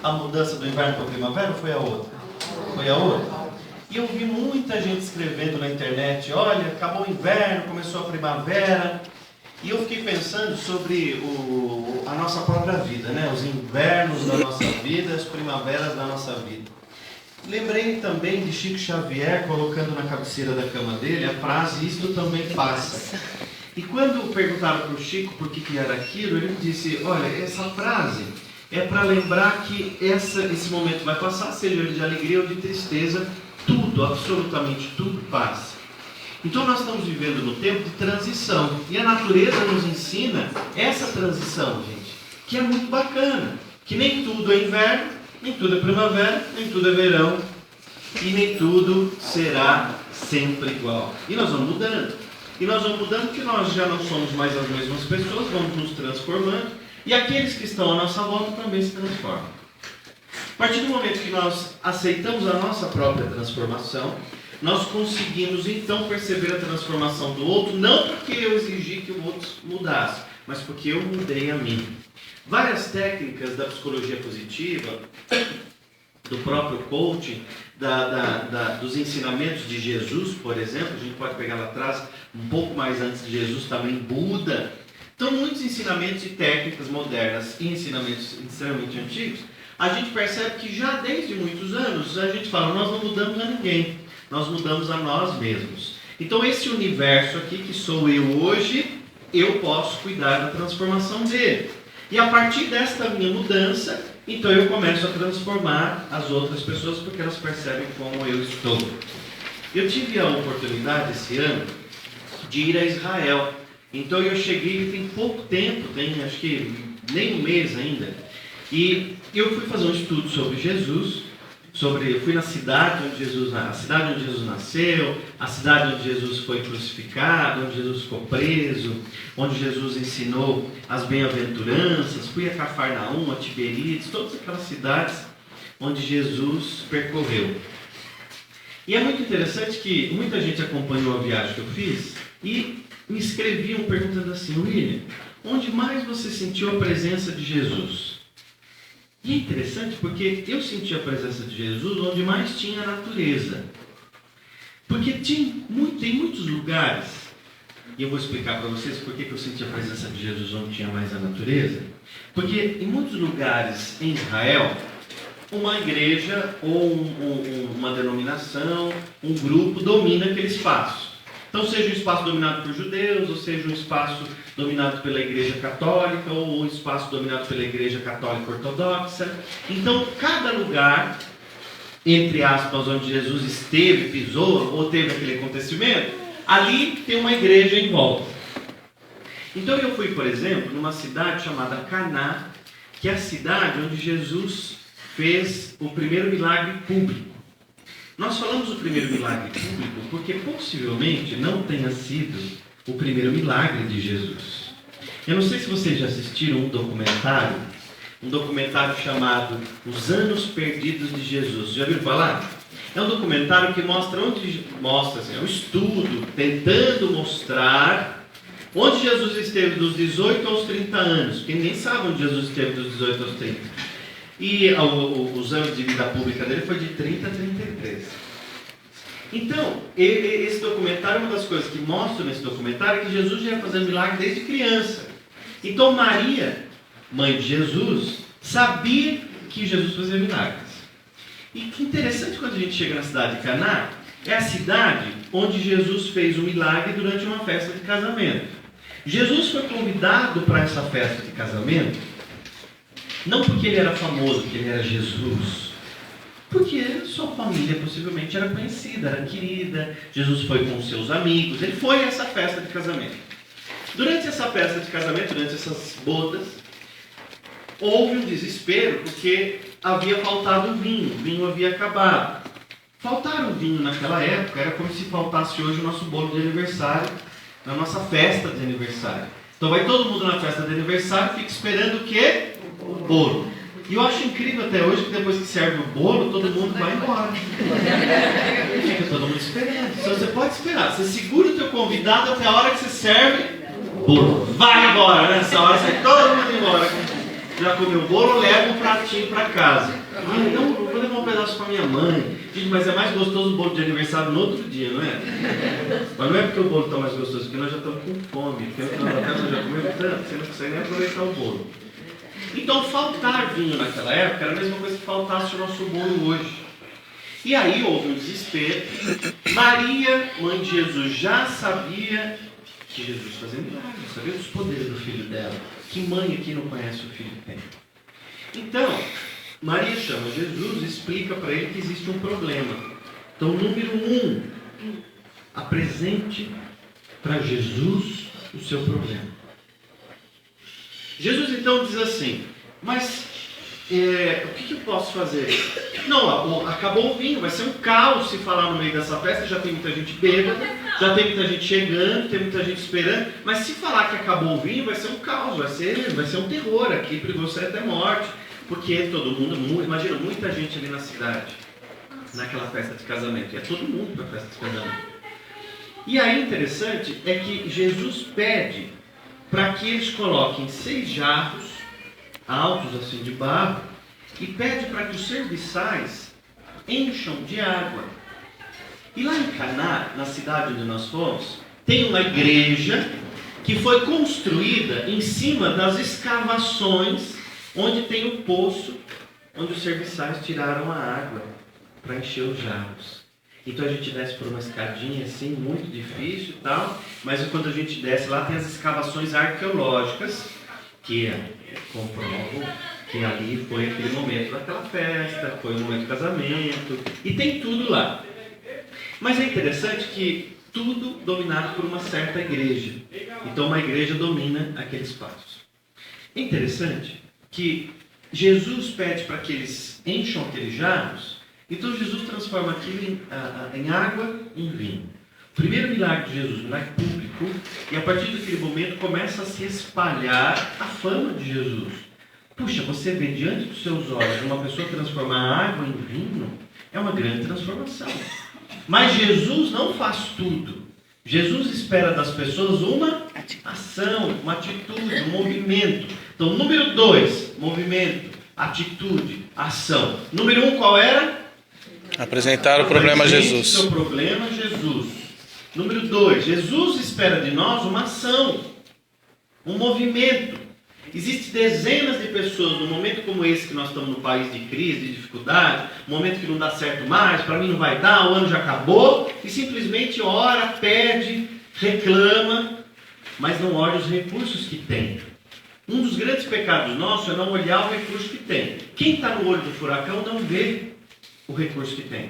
a mudança do inverno para a primavera ou foi a outra? Foi a outra. E eu vi muita gente escrevendo na internet, olha, acabou o inverno, começou a primavera. E eu fiquei pensando sobre a nossa própria vida, né? Os invernos da nossa vida, as primaveras da nossa vida. Lembrei também de Chico Xavier colocando na cabeceira da cama dele a frase, isto também passa. E quando perguntaram para o Chico por que era aquilo, ele disse, olha, essa frase é para lembrar que esse momento vai passar, seja ele de alegria ou de tristeza, tudo, absolutamente tudo passa. Então nós estamos vivendo no tempo de transição. E a natureza nos ensina essa transição, gente, que é muito bacana. Que nem tudo é inverno, nem tudo é primavera, nem tudo é verão. E nem tudo será sempre igual. E nós vamos mudando. E nós vamos mudando porque nós já não somos mais as mesmas pessoas, vamos nos transformando. E aqueles que estão à nossa volta também se transformam. A partir do momento que nós aceitamos a nossa própria transformação, nós conseguimos então perceber a transformação do outro, não porque eu exigi que o outro mudasse, mas porque eu mudei a mim. Várias técnicas da psicologia positiva, do próprio coaching, dos ensinamentos de Jesus, por exemplo, a gente pode pegar lá atrás, um pouco mais antes de Jesus, também Buda. Então, muitos ensinamentos e técnicas modernas e ensinamentos extremamente antigos, a gente percebe que já desde muitos anos, a gente fala, nós não mudamos a ninguém, nós mudamos a nós mesmos. Então, esse universo aqui, que sou eu hoje, eu posso cuidar da transformação dele. E a partir desta minha mudança, então eu começo a transformar as outras pessoas, porque elas percebem como eu estou. Eu tive a oportunidade esse ano de ir a Israel. Então eu cheguei tem pouco tempo, tem acho que nem um mês ainda. E eu fui fazer um estudo sobre Jesus, eu fui na cidade onde Jesus nasceu, a cidade onde Jesus foi crucificado, onde Jesus ficou preso, onde Jesus ensinou as bem-aventuranças, fui a Cafarnaum, a Tiberíades, todas aquelas cidades onde Jesus percorreu. E é muito interessante que muita gente acompanhou a viagem que eu fiz e me escreviam perguntando assim, William, onde mais você sentiu a presença de Jesus? E é interessante porque eu senti a presença de Jesus onde mais tinha a natureza. Porque tem muitos lugares, e eu vou explicar para vocês por que eu senti a presença de Jesus onde tinha mais a natureza. Porque em muitos lugares em Israel, uma igreja ou uma denominação, um grupo domina aquele espaço. Então, seja um espaço dominado por judeus, ou seja um espaço dominado pela igreja católica, ou um espaço dominado pela igreja católica ortodoxa. Então, cada lugar, entre aspas, onde Jesus esteve, pisou, ou teve aquele acontecimento, ali tem uma igreja em volta. Então, eu fui, por exemplo, numa cidade chamada Caná, que é a cidade onde Jesus fez o primeiro milagre público. Nós falamos o primeiro milagre público porque possivelmente não tenha sido o primeiro milagre de Jesus. Eu não sei se vocês já assistiram um documentário chamado Os Anos Perdidos de Jesus. Já viram falar? É um documentário que mostra assim, é um estudo tentando mostrar onde Jesus esteve dos 18 aos 30 anos. Porque ninguém sabe onde Jesus esteve dos 18 aos 30. E os anos de vida pública dele foi de 30 a 33. Então, esse documentário, uma das coisas que mostra nesse documentário é que Jesus já ia fazer milagre desde criança. Então Maria, mãe de Jesus, sabia que Jesus fazia milagres. E que interessante quando a gente chega na cidade de Caná, é a cidade onde Jesus fez o milagre durante uma festa de casamento. Jesus foi convidado para essa festa de casamento não porque ele era famoso, porque ele era Jesus, porque sua família possivelmente era conhecida, era querida. Jesus foi com seus amigos, ele foi a essa festa de casamento. Durante essa festa de casamento, durante essas bodas, houve um desespero porque havia faltado vinho, o vinho havia acabado. Faltar o vinho naquela época era como se faltasse hoje o nosso bolo de aniversário, na nossa festa de aniversário. Então vai todo mundo na festa de aniversário, fica esperando o quê? O bolo. E eu acho incrível até hoje que depois que serve o bolo, todo mundo vai embora. Fica todo mundo esperando. Então você pode esperar. Você segura o teu convidado até a hora que você serve o bolo. Vai embora. Nessa hora sai todo mundo embora. Já comeu o bolo, leva o prato pratinho para casa. Então eu vou levar um pedaço para minha mãe. Gente, mas é mais gostoso o bolo de aniversário no outro dia, não é? Mas não é porque o bolo está mais gostoso, porque nós já estamos com fome. Porque no final da festa nós já comemos tanto, você não consegue nem aproveitar o bolo. Então faltar vinho naquela época era a mesma coisa que faltasse o nosso bolo hoje. E aí houve um desespero. Maria, mãe de Jesus, já sabia que Jesus fazia milagres, sabia dos poderes do filho dela. Que mãe aqui não conhece o filho que tem? Então, Maria chama Jesus e explica para ele que existe um problema. Então, número 1, apresente para Jesus o seu problema. Jesus então diz assim, mas o que eu posso fazer? Não, acabou o vinho, vai ser um caos se falar no meio dessa festa, já tem muita gente bêbada, já tem muita gente chegando, tem muita gente esperando, mas se falar que acabou o vinho, vai ser um caos, vai ser um terror aqui, perigoso ser até morte, porque todo mundo, imagina, muita gente ali na cidade, naquela festa de casamento, e é todo mundo para a festa de casamento. E aí interessante é que Jesus pede para que eles coloquem 6 jarros altos assim de barro e pede para que os serviçais encham de água. E lá em Caná, na cidade onde nós fomos, tem uma igreja que foi construída em cima das escavações onde tem o poço onde os serviçais tiraram a água para encher os jarros. Então a gente desce por uma escadinha assim, muito difícil e tal, mas quando a gente desce lá tem as escavações arqueológicas que comprovam que ali foi aquele momento daquela festa, foi o momento do casamento, e tem tudo lá. Mas é interessante que tudo dominado por uma certa igreja. Então uma igreja domina aquele espaço. É interessante que Jesus pede para que eles encham aqueles jarros. Então Jesus transforma aquilo em água em vinho. O primeiro milagre de Jesus, milagre público, e a partir daquele momento começa a se espalhar a fama de Jesus. Puxa, você vê diante dos seus olhos uma pessoa transformar água em vinho, é uma grande transformação. Mas Jesus não faz tudo. Jesus espera das pessoas uma ação, uma atitude, um movimento. Então, número 2, movimento, atitude, ação. Número 1, qual era? Apresentar o problema a Jesus. Seu problema a Jesus. Número 2, Jesus espera de nós uma ação, um movimento. Existem dezenas de pessoas num momento como esse que nós estamos no país de crise, de dificuldade, um momento que não dá certo mais, para mim não vai dar, o ano já acabou, e simplesmente ora, pede, reclama, mas não olha os recursos que tem. Um dos grandes pecados nossos é não olhar o recurso que tem. Quem está no olho do furacão não vê o recurso que tem.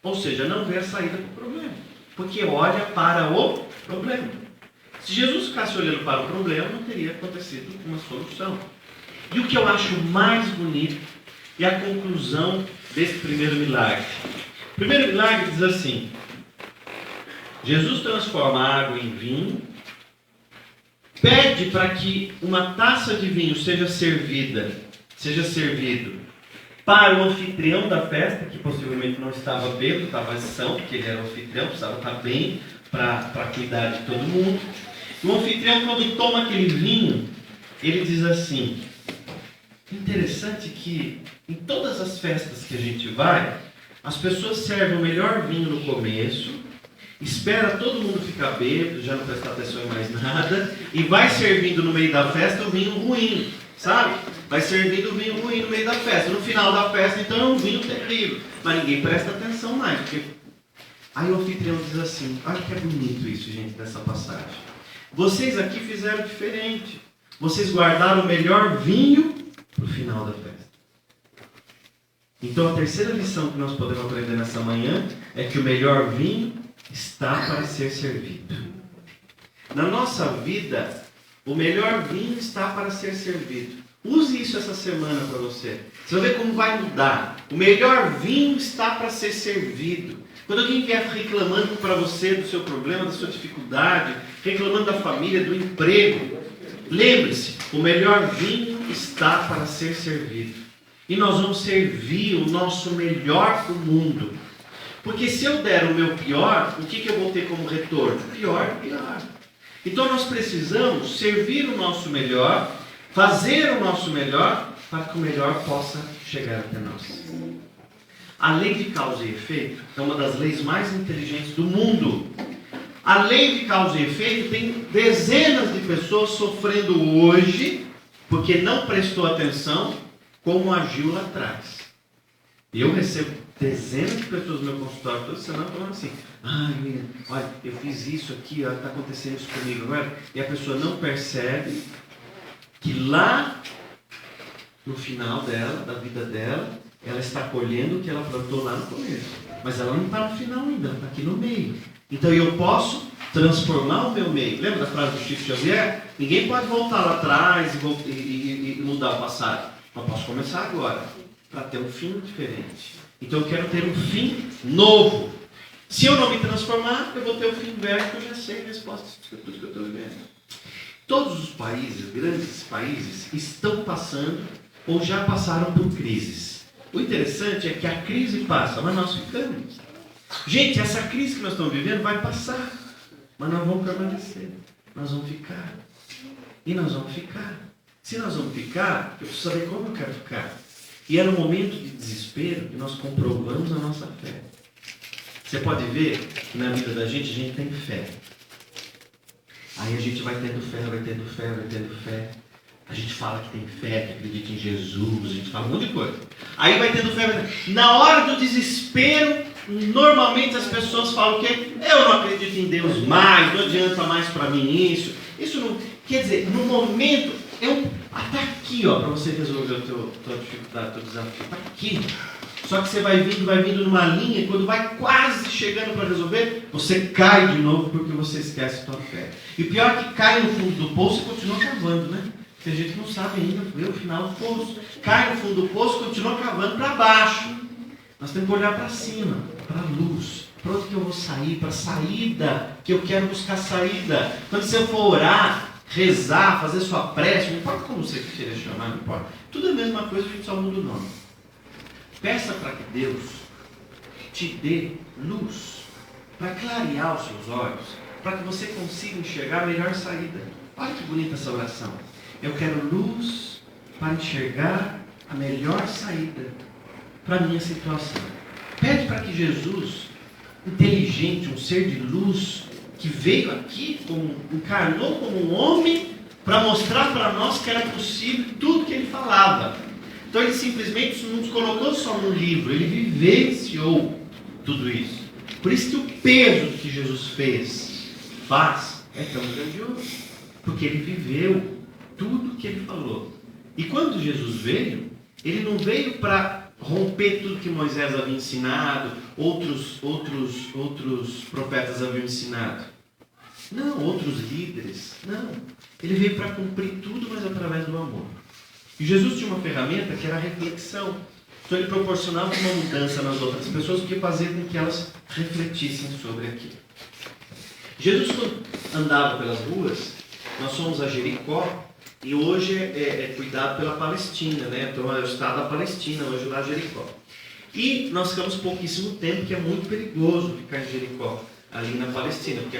Ou seja, não vê a saída para o problema. Porque olha para o problema. Se Jesus ficasse olhando para o problema, não teria acontecido uma solução. E o que eu acho mais bonito é a conclusão desse primeiro milagre. O primeiro milagre diz assim: Jesus transforma a água em vinho, pede para que uma taça de vinho seja servido para o anfitrião da festa, que possivelmente não estava bêbado, estava são, porque ele era o anfitrião, precisava estar bem para cuidar de todo mundo. O anfitrião, quando toma aquele vinho, ele diz assim: interessante que em todas as festas que a gente vai, as pessoas servem o melhor vinho no começo, espera todo mundo ficar bêbado, já não prestar atenção em mais nada, e vai servindo no meio da festa o vinho ruim, sabe? Vai servindo o vinho ruim no meio da festa. No final da festa, então, é um vinho terrível, mas ninguém presta atenção mais, porque... Aí o anfitrião diz assim: olha que é bonito isso, gente, dessa passagem. Vocês aqui fizeram diferente. Vocês guardaram o melhor vinho para o final da festa. Então a terceira lição que nós podemos aprender nessa manhã é que o melhor vinho está para ser servido. Na nossa vida, o melhor vinho está para ser servido. Use isso essa semana para você. Você vai ver como vai mudar. O melhor vinho está para ser servido. Quando alguém vier reclamando para você do seu problema, da sua dificuldade, reclamando da família, do emprego, lembre-se, o melhor vinho está para ser servido. E nós vamos servir o nosso melhor para o mundo. Porque se eu der o meu pior, o que eu vou ter como retorno? Pior. Então nós precisamos servir o nosso melhor, fazer o nosso melhor para que o melhor possa chegar até nós. A lei de causa e efeito é uma das leis mais inteligentes do mundo. A lei de causa e efeito tem dezenas de pessoas sofrendo hoje porque não prestou atenção como agiu lá atrás. Eu recebo dezenas de pessoas no meu consultório toda semana falando assim: ai, olha, eu fiz isso aqui, está acontecendo isso comigo agora. E a pessoa não percebe que lá no final dela, da vida dela, ela está colhendo o que ela plantou lá no começo. Mas ela não está no final ainda, ela está aqui no meio. Então eu posso transformar o meu meio. Lembra da frase do Chico Xavier? Ninguém pode voltar lá atrás e mudar o passado. Eu posso começar agora, para ter um fim diferente. Então eu quero ter um fim novo. Se eu não me transformar, eu vou ter o fim velho, que eu já sei a resposta de tudo que eu estou vivendo. Todos os países, grandes países, estão passando ou já passaram por crises. O interessante é que a crise passa, mas nós ficamos. Gente, essa crise que nós estamos vivendo vai passar, mas nós vamos permanecer. Nós vamos ficar. E nós vamos ficar. Se nós vamos ficar, eu preciso saber como eu quero ficar. E era um momento de desespero que nós comprovamos a nossa fé. Você pode ver que na vida da gente, a gente tem fé. Aí a gente vai tendo fé, vai tendo fé, vai tendo fé. A gente fala que tem fé, que acredita em Jesus, a gente fala um monte de coisa. Aí vai tendo fé, vai tendo... Na hora do desespero, normalmente as pessoas falam o quê? Eu não acredito em Deus mais, não adianta mais para mim isso. Isso não... Quer dizer, no momento, até aqui, ó, para você resolver a tua dificuldade, o teu desafio. Está aqui. Só que você vai vindo numa linha, e quando vai quase chegando para resolver, você cai de novo porque você esquece a tua fé. E o pior é que cai no fundo do poço e continua cavando, né? Porque a gente não sabe ainda ver o final do poço. Cai no fundo do poço e continua cavando para baixo. Nós temos que olhar para cima, para a luz. Para onde que eu vou sair? Para a saída, que eu quero buscar saída. Quando você for orar, rezar, fazer sua prece, não importa como você queira chamar, não importa. Tudo é a mesma coisa, a gente só muda o nome. Peça para que Deus te dê luz, para clarear os seus olhos, para que você consiga enxergar a melhor saída. Olha que bonita essa oração. Eu quero luz para enxergar a melhor saída para a minha situação. Pede para que Jesus, inteligente, um ser de luz, que veio aqui, encarnou como um homem, para mostrar para nós que era possível tudo que ele falava. Então ele simplesmente não nos colocou só no livro, ele vivenciou tudo isso. Por isso que o peso que Jesus faz, é tão grandioso. Porque ele viveu tudo que ele falou. E quando Jesus veio, ele não veio para romper tudo que Moisés havia ensinado, outros profetas haviam ensinado. Não, outros líderes. Não. Ele veio para cumprir tudo, mas através do amor. E Jesus tinha uma ferramenta que era a reflexão. Então ele proporcionava uma mudança nas outras pessoas, que fazia com que elas refletissem sobre aquilo. Jesus, quando andava pelas ruas, nós fomos a Jericó, e hoje é cuidado pela Palestina, né? Então é o estado da Palestina, hoje lá Jericó. E nós ficamos pouquíssimo tempo, que é muito perigoso ficar em Jericó, ali na Palestina, porque